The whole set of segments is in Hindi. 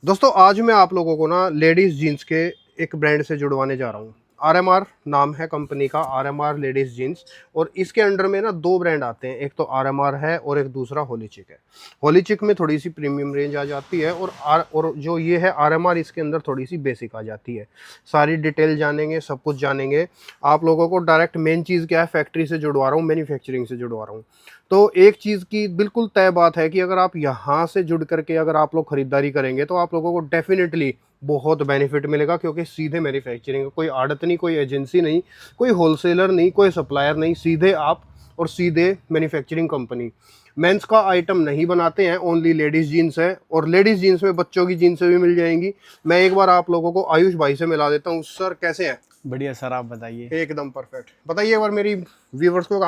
दोस्तों आज मैं आप लोगों को ना लेडीज़ जीन्स के एक ब्रांड से जुड़वाने जा रहा हूँ। आरएमआर नाम है कंपनी का, आरएमआर लेडीज़ जीन्स। और इसके अंडर में ना दो ब्रांड आते हैं, एक तो आरएमआर है और एक दूसरा होली चिक है। होली चिक में थोड़ी सी प्रीमियम रेंज आ जाती है और जो ये है आरएमआर, इसके अंदर थोड़ी सी बेसिक आ जाती है। सारी डिटेल जानेंगे, सब कुछ जानेंगे। आप लोगों को डायरेक्ट मेन चीज़ क्या है, फैक्ट्री से जुड़वा रहा हूँ, मैन्युफैक्चरिंग से जुड़वा रहा हूँ। तो एक चीज़ की बिल्कुल तय बात है कि अगर आप यहाँ से जुड़ करके अगर आप लोग खरीदारी करेंगे तो आप लोगों को डेफिनेटली बहुत बेनिफिट मिलेगा, क्योंकि सीधे मैन्युफैक्चरिंग, कोई आड़त नहीं, कोई एजेंसी नहीं, कोई होलसेलर नहीं, कोई सप्लायर नहीं, सीधे आप और सीधे मैन्युफैक्चरिंग कंपनी। मेंस का आइटम नहीं बनाते हैं, ओनली लेडीज़ जीन्स है। और लेडीज़ जीन्स में बच्चों की जीन्स भी मिल जाएंगी। मैं एक बार आप लोगों को आयुष भाई से मिला देता हूँ। सर कैसे हैं? बढ़िया सर, आप बताइए। एकदम परफेक्ट। बताइए एक बार मेरी व्यूवर्स को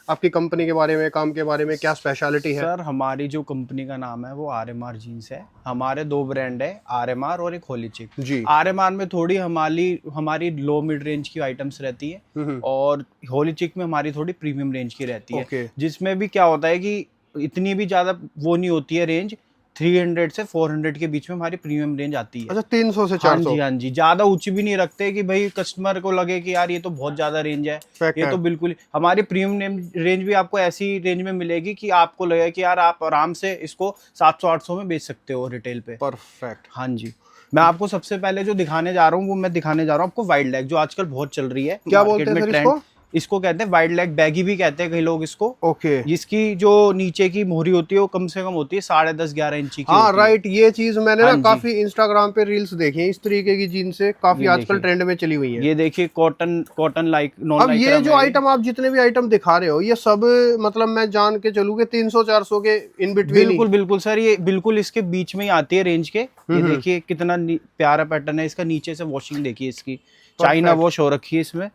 आपकी कंपनी के बारे में, काम के बारे में, क्या स्पेशलिटी है? सर हमारी जो कंपनी का नाम है वो आरएमआर जीन्स है। हमारे दो ब्रांड है, आरएमआर और एक होली चिक जी। आरएमआर में थोड़ी हमारी लो मिड रेंज की आइटम्स रहती है और होली चिक में हमारी थोड़ी प्रीमियम रेंज की रहती है। जिसमें भी क्या होता है कि इतनी भी ज्यादा वो नहीं होती है रेंज। 300 से 400 के बीच में हमारी प्रीमियम रेंज आती है। अच्छा, 300 से 400? हाँ जी, ज्यादा ऊंची भी नहीं रखते कि भाई कस्टमर को लगे कि यार ये तो बहुत ज्यादा रेंज है। ये तो बिल्कुल हमारी प्रीमियम रेंज भी आपको ऐसी रेंज में मिलेगी कि आपको लगे कि यार आप आराम से इसको 700-800 में बेच सकते हो रिटेल पे। परफेक्ट। हाँ जी। मैं आपको सबसे पहले जो दिखाने जा रहा हूँ वो मैं दिखाने जा रहा हूँ आपको वाइल्ड लेग, जो आजकल बहुत चल रही है। क्या बोलते हैं सर इसको? इसको कहते हैं वाइल्ड लेग, बैगी भी कहते हैं कई लोग इसको। ओके। जिसकी जो नीचे की मोहरी होती है वो कम से कम होती है 10.5-11 इंची की। हाँ राइट, ये चीज मैंने ना काफी इंस्टाग्राम पे रील्स देखी हैं, इस तरीके की जीन्स से काफी आजकल ट्रेंड में चली हुई है। ये देखिए कॉटन लाइक नॉन। अब ये जो आइटम आप जितने भी आइटम दिखा रहे हो, ये सब मतलब मैं जान के चलूँ कि 300-400 के इन बिटवीन? बिल्कुल बिल्कुल सर, ये बिल्कुल इसके बीच में ही आती है रेंज के। ये देखिए कितना प्यारा पैटर्न है इसका। नीचे से वॉशिंग देखिए इसकी, चाइना वॉश हो रखी है इसमें।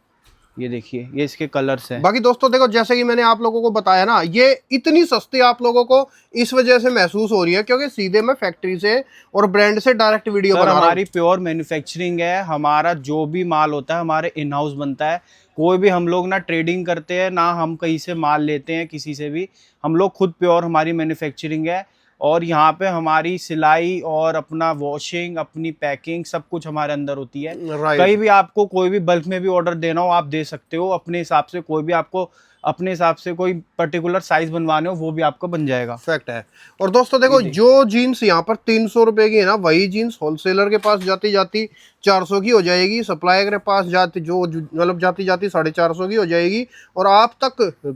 ये देखिए, ये इसके कलर्स हैं। बाकी दोस्तों देखो, जैसे कि मैंने आप लोगों को बताया ना, ये इतनी सस्ती आप लोगों को इस वजह से महसूस हो रही है क्योंकि सीधे मैं फैक्ट्री से और ब्रांड से डायरेक्ट वीडियो बना रहा हूं। हमारी प्योर मैन्युफैक्चरिंग है। हमारा जो भी माल होता है हमारे इन हाउस बनता है। कोई भी हम लोग ना ट्रेडिंग करते हैं ना हम कहीं से माल लेते हैं किसी से भी। हम लोग खुद प्योर, हमारी मैन्युफैक्चरिंग है। और यहाँ पे हमारी सिलाई और अपना वॉशिंग, अपनी पैकिंग, सब कुछ हमारे अंदर होती है। कहीं भी आपको कोई भी बल्क में भी ऑर्डर देना हो आप दे सकते हो अपने हिसाब से। कोई भी आपको अपने हिसाब से कोई पर्टिकुलर साइज बनवाने हो वो भी आपका बन जाएगा। फैक्ट है। और दोस्तों देखो, जो जीन्स यहाँ पर 300 रुपए की है ना, वही जीन्स होलसेलर के पास जाती जाती 400 की हो जाएगी, सप्लायर के पास जाती जो मतलब जाती जाती 450 की हो जाएगी, और आप तक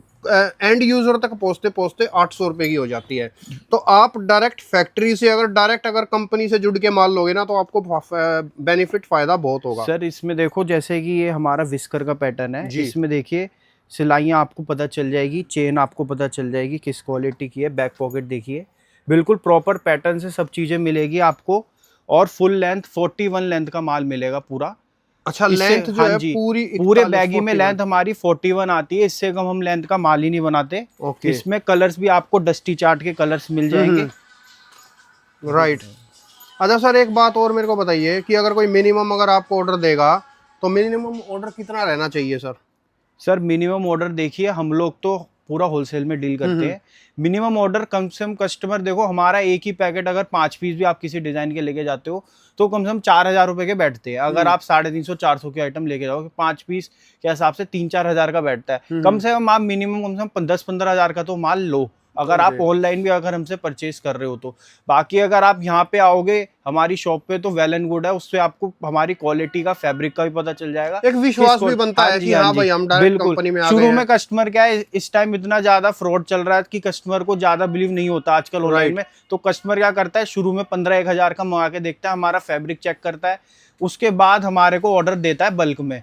एंड यूजर तक पहुंचते पहुंचते 800 रुपए की हो जाती है। तो आप डायरेक्ट फैक्ट्री से अगर कंपनी से जुड़ के माल लोगे ना, तो आपको बेनिफिट फायदा बहुत होगा। सर इसमें देखो, जैसे कि ये हमारा विस्कर का पैटर्न है, इसमें देखिए सिलाइयाँ आपको पता चल जाएगी, चेन आपको पता चल जाएगी किस क्वालिटी की है। बैक पॉकेट देखिए, बिल्कुल प्रॉपर पैटर्न से सब चीजें मिलेगी आपको। और फुल लेंथ 41 लेंथ का माल मिलेगा पूरा। अच्छा, लेंथ जो है पूरे बैगी में लेंथ हमारी 41 आती है। इससे कम हम लेंथ का माल ही नहीं बनाते। इसमें कलर्स भी आपको डस्टी चार्ट के कलर्स मिल जाएंगे। राइट। अच्छा सर, एक बात और मेरे को बताइए कि अगर कोई मिनिमम अगर आपको ऑर्डर देगा तो मिनिमम ऑर्डर कितना रहना चाहिए सर? सर मिनिमम ऑर्डर देखिए, हम लोग तो पूरा होलसेल में डील करते हैं। मिनिमम ऑर्डर कम से कम, कस्टमर देखो हमारा एक ही पैकेट अगर 5 पीस भी आप किसी डिजाइन के लेके जाते हो तो कम से कम 4,000 रुपए के बैठते हैं। अगर आप 350-400 के आइटम लेके जाओगे 5 पीस के हिसाब से 3-4 हजार का बैठता है। कम से कम आप मिनिमम कम से कम 10-15 हजार का तो माल लो, अगर आप ऑनलाइन भी अगर हमसे परचेज कर रहे हो तो। बाकी अगर आप यहाँ पे आओगे हमारी शॉप पे तो वेल एंड गुड है, उससे आपको हमारी क्वालिटी का, फैब्रिक का भी पता चल जाएगा। एक विश्वास भी बनता है कि हाँ भाई हम डायरेक्ट कंपनी में आ गए हैं। शुरू में कस्टमर क्या है, इस टाइम इतना ज्यादा फ्रॉड चल रहा है कि कस्टमर को ज्यादा बिलीव नहीं होता आजकल ऑनलाइन में। तो कस्टमर क्या करता है, शुरू में 15-1 हजार का मंगा के देखता है, हमारा फैब्रिक चेक करता है, उसके बाद हमारे को ऑर्डर देता है बल्क में।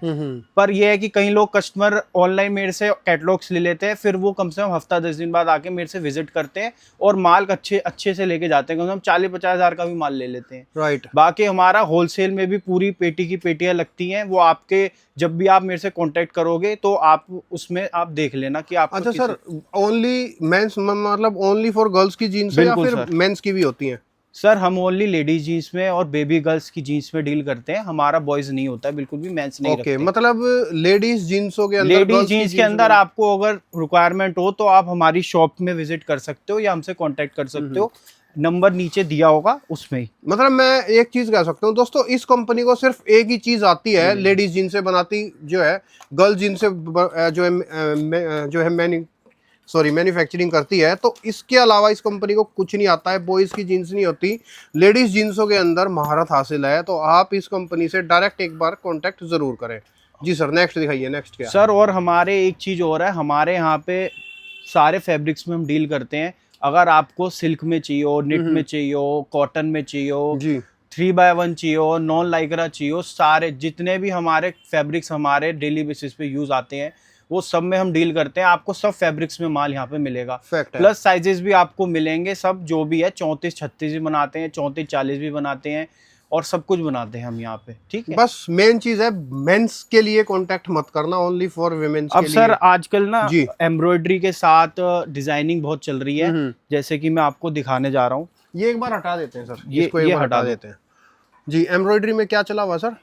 पर यह है कि कई लोग कस्टमर ऑनलाइन मेरे से कैटलॉग्स ले लेते हैं, फिर वो कम से कम हफ्ता 10 दिन बाद आके मेरे से विजिट करते हैं और माल अच्छे से लेके जाते हैं। कम से कम 40-50 हजार का भी माल ले लेते हैं। राइट। बाकी हमारा होलसेल में भी पूरी पेटी की पेटियां लगती हैं, वो आपके जब भी आप मेरे से कांटेक्ट करोगे तो आप उसमें आप देख लेना कि आप। अच्छा सर, ओनली मेंस मतलब ओनली फॉर गर्ल्स की जीन्स है या फिर मेंस की भी होती हैं? सर हम ओनली लेडीज जीन्स में और बेबी गर्ल्स की जीन्स में डील करते हैं। हमारा बॉयज नहीं होता है, बिल्कुल भी मेंस नहीं रखते। मतलब लेडीज जीन्सों के अंदर, लेडीज जीन्स के अंदर आपको अगर रिक्वायरमेंट हो तो आप हमारी शॉप में विजिट कर सकते हो या हमसे कांटेक्ट कर सकते हो। नंबर नीचे दिया होगा उसमें ही। मतलब मैं एक चीज कह सकता हूँ दोस्तों, इस कंपनी को सिर्फ एक ही चीज आती है, लेडीज जींस से बनाती जो है, गर्ल जींस से जो है मैन्युफैक्चरिंग करती है। तो इसके अलावा इस कंपनी को कुछ नहीं आता है। बॉयज की जीन्स नहीं होती, लेडीज जीन्सों के अंदर महारत हासिल है। तो आप इस कंपनी से डायरेक्ट एक बार कांटेक्ट जरूर करें। जी सर, नेक्स्ट दिखाइए, नेक्स्ट क्या सर और हमारे एक चीज और है, हमारे यहाँ पे सारे फैब्रिक्स में हम डील करते हैं। अगर आपको सिल्क में चाहिए हो, निट में चाहिए हो, कॉटन में चाहिए हो, जी 3x1 चाहिए हो, नॉन लाइक्रा चाहिए हो, सारे जितने भी हमारे फैब्रिक्स हमारे डेली बेसिस पे यूज आते हैं वो सब में हम डील करते हैं। आपको सब फैब्रिक्स में माल यहाँ पे मिलेगा। फैक्ट है। प्लस साइजेस भी आपको मिलेंगे, सब जो भी है 34-36 भी बनाते हैं, 34-40 भी बनाते हैं, और सब कुछ बनाते हैं हम यहाँ पे। ठीक है, बस मेन चीज है, मेंस के लिए कांटेक्ट मत करना, ओनली फॉर वुमेन्स अब के सर लिए। आजकल ना जी एम्ब्रॉयडरी के साथ डिजाइनिंग बहुत चल रही है। जैसे कि मैं आपको दिखाने जा रहा हूँ, ये एक बार हटा देते हैं सर, ये- इसको एक ये बार हटा हटा दो। देते हैं। जी एम्ब्रॉयडरी में क्या चला हुआ सर?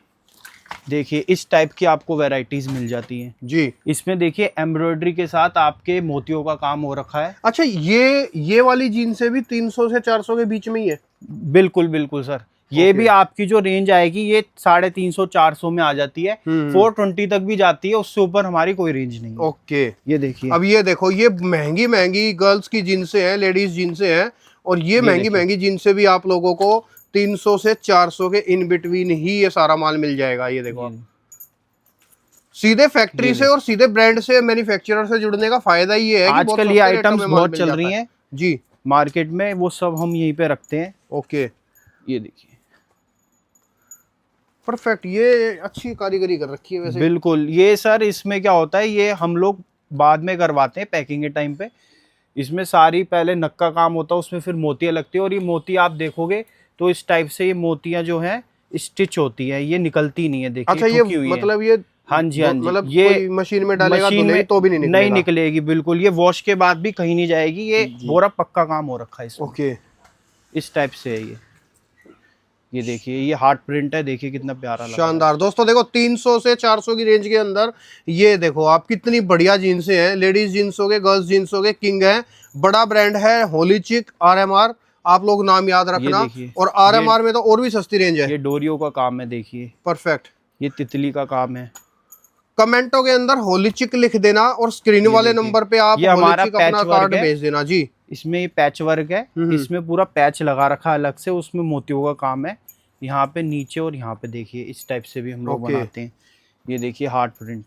देखिए इस टाइप की आपको वैरायटीज मिल जाती हैं। जी इसमें देखिए एम्ब्रॉयडरी के साथ आपके मोतियों का काम हो रखा है। अच्छा, ये वाली जीन्स से भी 300 से 400 के बीच में ही है? बिल्कुल बिल्कुल सर, ये भी आपकी जो रेंज आएगी ये 350-400 में आ जाती है, 420 तक भी जाती है, उससे ऊपर हमारी कोई रेंज नहीं है। ओके, ये देखिए, अब ये देखो, ये महंगी महंगी गर्ल्स की जीन्सें हैं, लेडीज जीन्सें हैं, और ये महंगी देखिए। महंगी जीन्सें भी आप लोगों को 300 से 400 के इन बिटवीन ही ये सारा माल मिल जाएगा। ये देखो आप, सीधे फैक्ट्री से और सीधे ब्रांड से, मैन्युफैक्चरर से जुड़ने का फायदा ये है कि बहुत आजकल ये सस्ते रेटों आइटम्स में माल बहुत मिल चल जाता रही है। हैं जी मार्केट में, वो सब हम यहीं पे रखते हैं। ओके, ये देखिए, परफेक्ट, ये अच्छी कारीगरी कर रखी है वैसे। बिल्कुल। ये सर इसमें क्या होता है, ये हम लोग बाद में करवाते हैं पैकिंग के टाइम पे। इसमें सारी पहले नक का काम होता है, उसमें फिर मोतियाँ लगती है, और ये मोती आप देखोगे तो इस टाइप से ये मोतियाँ जो हैं स्टिच होती है, ये निकलती नहीं है। देखिए अच्छा, ये ठुकी हुई है। मतलब ये हाँ जी, हाँ जी, मतलब ये कोई मशीन में डालेगा मशीन धुलेगी में तो भी नहीं निकलेगी बिल्कुल। ये वॉश के बाद भी कहीं नहीं जाएगी, ये पूरा पक्का काम हो रखा है इसमें। ओके, इस टाइप से है ये देखिए, ये हार्ट प्रिंट है, देखिए कितना प्यारा लग रहा है। शानदार दोस्तों, देखो 300 से 400 की रेंज के अंदर ये देखो आप कितनी बढ़िया जीन्सें हैं। लेडीज जीन्स हो गए, गर्ल्स जीन्स हो गए, किंग है, बड़ा ब्रांड है, होलीचिक, आरएमआर, आप लोग नाम याद रखना। देखिए, और आरएमआर में तो और भी सस्ती रेंज है। ये डोरियो का काम है, देखिए परफेक्ट, ये तितली का काम है। कमेंटों के अंदर होलीचिक लिख देना और स्क्रीन वाले नंबर पे आप ये हमारा होलीचिक अपना पैच वर्क कार्ड है। भेज देना। जी इसमें ये पैच वर्क है, इसमें पूरा पैच लगा रखा है अलग से, उसमें मोतियों का काम है। यहाँ पे नीचे और यहाँ पे देखिए इस टाइप से भी हम लोग बनाते हैं। ये देखिए हार्ट प्रिंट,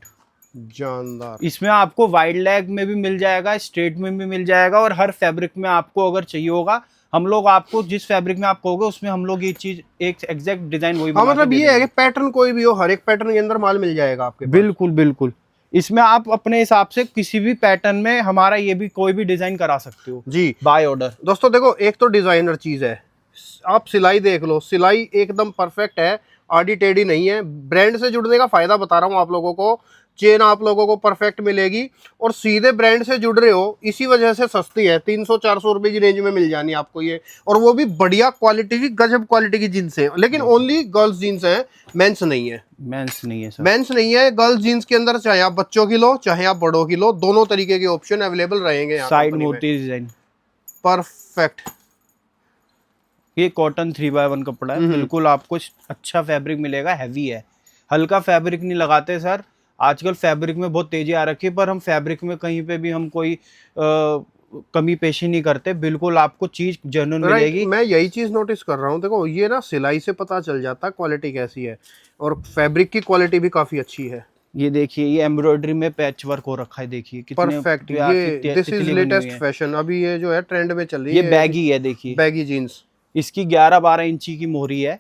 जानदार। इसमें आपको वाइड लेग में भी मिल जाएगा, स्ट्रेट में भी मिल जाएगा, और हर फैब्रिक में आपको अगर चाहिए होगा, हम लोग आपको जिस फैब्रिक में आप कहोगे उसमें हम लोग ये चीज एक एग्जैक्ट डिजाइन वही हाँ, बना के मतलब दे ये है देंगे। कि पैटर्न कोई भी हो, हर एक पैटर्न के अंदर माल मिल जाएगा आपके पास। बिल्कुल बिल्कुल, इसमें आप अपने हिसाब से किसी भी पैटर्न में हमारा ये भी कोई भी डिजाइन करा सकते हो जी बाय ऑर्डर। दोस्तों देखो, एक तो डिजाइनर चीज है, आप सिलाई देख लो, सिलाई एकदम परफेक्ट है, आड़ी टेढ़ी नहीं है। ब्रांड से जुड़ने का फायदा बता रहा हूँ आप लोगों को, चेन आप लोगों को परफेक्ट मिलेगी, और सीधे ब्रांड से जुड़ रहे हो, इसी वजह से सस्ती है। 300-400 रुपए की रेंज में मिल जानी आपको ये, और वो भी बढ़िया क्वालिटी की, गजब क्वालिटी की जीन्स है। लेकिन ओनली गर्ल्स जीन्स है, मेंस नहीं है। मेंस नहीं है सर, मेंस नहीं है। गर्ल्स जीन्स के अंदर चाहे आप बच्चों की लो, चाहे आप बड़ों की लो, दोनों तरीके के ऑप्शन अवेलेबल रहेंगे यहाँ साइड कंपनी में। मोती डिजाइन। परफेक्ट, ये कॉटन 3x1 कपड़ा है, बिल्कुल आपको अच्छा फैब्रिक मिलेगा, हैवी है, हल्का फैब्रिक नहीं लगाते सर। आजकल फैब्रिक में बहुत तेजी आ रखी है, पर हम फैब्रिक में कहीं पे भी हम कोई कमी पेशी नहीं करते, बिल्कुल आपको चीज जेन्युइन मिलेगी। मैं यही चीज नोटिस कर रहा हूँ, देखो ये ना सिलाई से पता चल जाता है क्वालिटी कैसी है, और फैब्रिक की क्वालिटी भी काफी अच्छी है। ये देखिए, ये एम्ब्रॉयडरी में पैच वर्क हो रखा है, देखिए कितने परफेक्ट, प्यार ये की दिस इज तितली बनी हुई लेटेस्ट है। फैशन, अभी ये जो है ट्रेंड में चल रही ये है। बैगी है, देखिए बैगी जीन्स। इसकी 11-12 इंची की मोहरी है,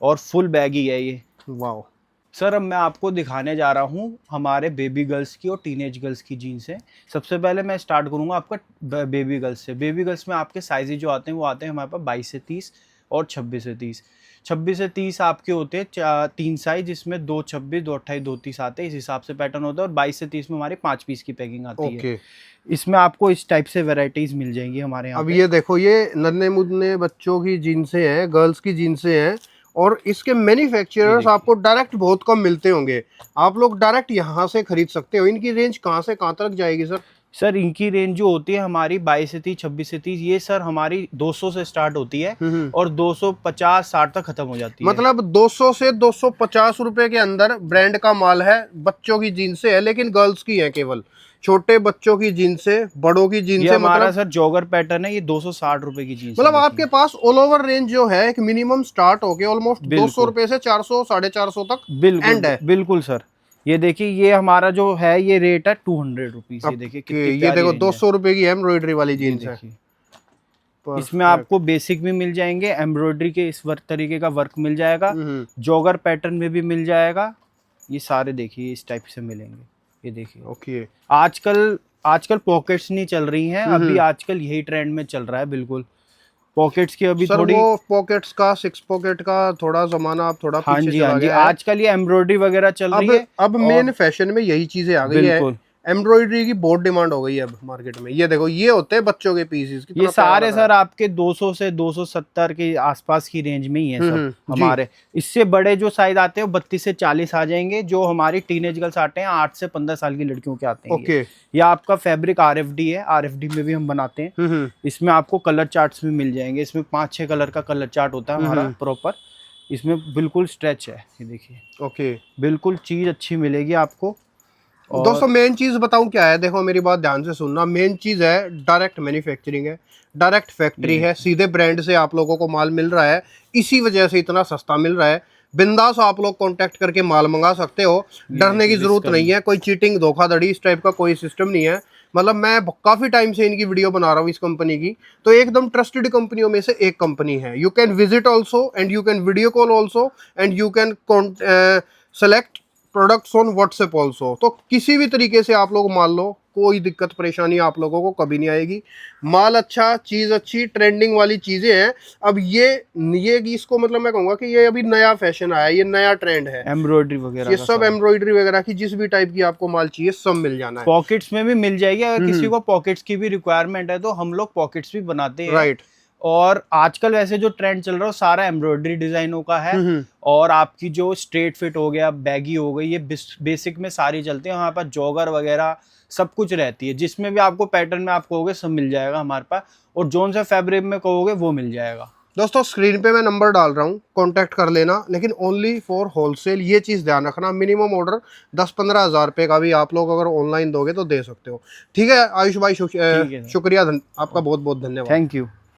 और फुल बैगी है ये। वाओ सर अब मैं आपको दिखाने जा रहा हूँ हमारे बेबी गर्ल्स की और टीनेज गर्ल्स की जीन्स है। सबसे पहले मैं स्टार्ट करूँगा आपका बेबी गर्ल्स से। बेबी गर्ल्स में आपके साइजेज जो आते हैं वो आते हैं हमारे पास 22 से 30 और 26 से 30। 26 से 30 आपके होते हैं 3 साइज, जिसमें 2 26, 2 28, 2 30 आते हैं, इस हिसाब से पैटर्न होता है। और 22 से 30 में हमारी 5 पीस की पैकिंग आती है। इसमें आपको इस टाइप से वेराइटीज मिल जाएंगी हमारे यहाँ। अब ये देखो, ये नन्हे मुन्ने बच्चों की जीन्सें हैं, गर्ल्स की जीन्सें हैं, और इसके मैन्युफैक्चरर्स आपको डायरेक्ट बहुत कम मिलते होंगे, आप लोग डायरेक्ट यहाँ से खरीद सकते हो। इनकी रेंज कहाँ से कहाँ तक जाएगी सर? सर इनकी रेंज जो होती है हमारी 22 से 30, 26 से 30, ये सर हमारी 200 से स्टार्ट होती है और 250, 60 तक खत्म हो जाती है। मतलब 200 से 250 रुपए के अंदर ब्रांड का माल है। बच्चों की जीन्स है, लेकिन गर्ल्स की है केवल। छोटे बच्चों की जीन्स है, बड़ों की जीन्स ये है। हमारा मतलब सर जॉगर पैटर्न है, ये 260 रुपए की जीन्स मतलब आपके पास ऑल ओवर रेंज जो है एक मिनिमम स्टार्ट होके ऑलमोस्ट 200 रुपए से 400, 450 तक एंड है। बिल्कुल सर। ये देखिए ये हमारा जो है ये रेट है 200 रुपीज। ये देखिए कितनी ये प्यारी देखो रेंज 200 रुपए की एम्ब्रॉयडरी वाली है। ये जीन्स है। देखिए इसमें परफेक्ट। आपको बेसिक भी मिल जाएंगे, एम्ब्रॉयडरी के इस वर्क तरीके का वर्क मिल जाएगा, जॉगर पैटर्न में भी मिल जाएगा। ये सारे देखिए इस टाइप से मिलेंगे। ये देखिए ओके। आजकल पॉकेट्स नहीं चल रही हैं, अभी आजकल यही ट्रेंड में चल रहा है। बिल्कुल पॉकेट्स की अभी सर थोड़ी, वो पॉकेट्स का 6 पॉकेट का थोड़ा जमाना अब थोड़ा हाँ पीछे जी चला हाँ जी, गया है। आजकल ये एम्ब्रॉयडरी वगैरह चल रही है। अब मेन फैशन में यही चीजें आ गई है। बिल्कुल एम्ब्रॉयडरी की बहुत डिमांड हो गई है अब मार्केट में। ये देखो ये होते हैं बच्चों के पीसेस। ये सारे सर आपके 200 से 270 के आसपास की रेंज में ही है सब हमारे। इससे बड़े जो साइज आते हैं वो 32 से 40 आ जाएंगे, जो हमारी टीनेज गर्ल्स आते हैं 8 से 15 साल की लड़कियों के आते हैं। ओके। ये आपका फैब्रिक RFD है, RFD में भी हम बनाते हैं। इसमें आपको कलर चार्ट्स भी मिल जाएंगे। इसमें 5-6 कलर का कलर चार्ट होता है हमारा प्रॉपर। इसमें बिल्कुल स्ट्रेच है, ये देखिए। ओके। बिल्कुल चीज अच्छी मिलेगी आपको। दोस्तों मेन चीज बताऊं क्या है, देखो मेरी बात ध्यान से सुनना। मेन चीज है डायरेक्ट मैन्युफैक्चरिंग है, डायरेक्ट फैक्ट्री है, सीधे ब्रांड से आप लोगों को माल मिल रहा है। इसी वजह से इतना सस्ता मिल रहा है। बिंदास आप लोग कांटेक्ट करके माल मंगा सकते हो, डरने की जरूरत नहीं है। कोई चीटिंग धोखाधड़ी इस टाइप का कोई सिस्टम नहीं है। मतलब मैं काफी टाइम से इनकी वीडियो बना रहा हूँ इस कंपनी की, तो एकदम ट्रस्टेड कंपनियों में से एक कंपनी है। You can visit also and you can video call also and you can select products on WhatsApp also. तो किसी भी तरीके से आप लोग मान लो, कोई दिक्कत परेशानी आप लोगों को कभी नहीं आएगी। माल अच्छा, चीज़ अच्छी, ट्रेंडिंग वाली चीज़ें हैं। अब ये इसको मतलब मैं कहूँगा कि ये अभी नया फैशन आया है, ये नया ट्रेंड है एम्ब्रॉयडरी वगैरह ये सब एम्ब्रॉयडरी वगैरह की जिस भी टाइप की आपको माल चाहिए सब मिल जाना है। पॉकेट्स में भी मिल जाएगी। अगर किसी को पॉकेट्स की भी रिक्वायरमेंट है तो हम लोग पॉकेट्स भी बनाते हैं। राइट। और आजकल वैसे जो ट्रेंड चल रहा है सारा एम्ब्रॉयडरी डिजाइनों का है। और आपकी जो स्ट्रेट फिट हो गया, बैगी हो गई, ये बेसिक में सारी चलती है। हमारे पास जॉगर वगैरह सब कुछ रहती है। जिसमें भी आपको पैटर्न में आप कहोगे सब मिल जाएगा हमारे पास, और जोन सा फैब्रिक में कहोगे वो मिल जाएगा। दोस्तों स्क्रीन पे मैं नंबर डाल रहा हूँ, कांटेक्ट कर लेना, लेकिन ओनली फॉर होलसेल। ये चीज़ ध्यान रखना, मिनिमम ऑर्डर 10-15 हज़ार रुपये का भी आप लोग अगर ऑनलाइन दोगे तो दे सकते हो। ठीक है आयुष भाई, शुक्रिया, आपका बहुत बहुत धन्यवाद। Thank you.